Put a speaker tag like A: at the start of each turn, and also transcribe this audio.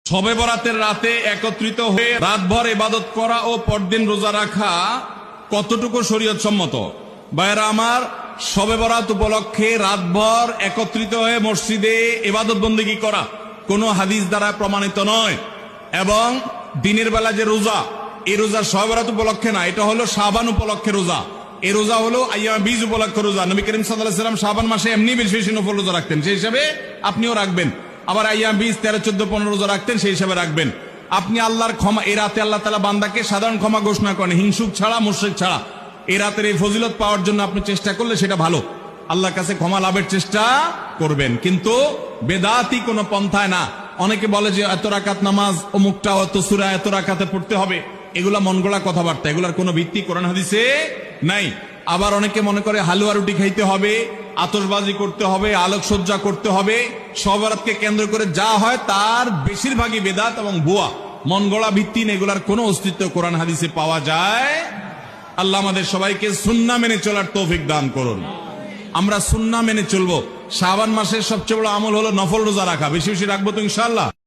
A: শবে বরাতের রাতে একত্রিত হয়ে রাতভর ইবাদত করা ও পরদিন রোজা রাখা কতটুকু শরীয়ত সম্মত? ভাইরা আমার, শবে বরাত উপলক্ষে রাতভর একত্রিত হয়ে মসজিদে ইবাদত বন্দেগী করা কোনো হাদিস দ্বারা প্রমাণিত নয়। এবং দিনের বেলা যে রোজা, এই রোজা শবে বরাত উপলক্ষে না, এটা হলো শাবান উপলক্ষে রোজা। এই রোজা হলো আইয়াম বীজ উপলক্ষে রোজা। নবী করিম সাল্লাল্লাহু আলাইহি ওয়াসাল্লাম শাবান মাসে এমনি বেশি বেশি নফল রোজা রাখতেন, সেই হিসাবে আপনিও রাখবেন। আবার আইয়াম বীজ 13, 14, 15 রোজা রাখতেন, সেই হিসাবে রাখবেন। আপনি আল্লাহর ক্ষমা, এই রাতে আল্লাহ তাআলা বান্দাকে সাধারণ ক্ষমা ঘোষণা করেন, হিংসুক ছাড়া, মুশরিক ছাড়া। এই রাতের এই ফজিলত পাওয়ার জন্য আপনি চেষ্টা করলে সেটা ভালো, আল্লাহর কাছে ক্ষমা লাভের চেষ্টা করবেন, কিন্তু বেদাতি কোনো পন্থায় না। অনেকে বলে যে এত রাকাত নামাজ, অমুকটা অত সূরা এত রাকাতে পড়তে হবে, এগুলা মন গড়া কথাবার্তা, এগুলার কোনো ভিত্তি কোরআন হাদিসে নাই। আবার অনেকে মনে করে হালুয়া রুটি খাইতে হবে, আতশবাজি করতে হবে, আলোকসজ্জা করতে হবে। শবে বরাতকে কেন্দ্র করে যা হয় তার বেশিরভাগই বেদাত এবং ভুয়া, মন গড়া ভিত্তিহীন, এগুলার কোনো অস্তিত্ব কোরআন হাদিসে পাওয়া যায়। আল্লাহ আমাদের সবাইকে সুন্নাহ মেনে চলার তৌফিক দান করুন। আমরা সুন্নাহ মেনে চলবো। শাবান মাসের সবচেয়ে বড় আমল হলো নফল রোজা রাখা, বেশি বেশি রাখবো তো ইনশাআল্লাহ।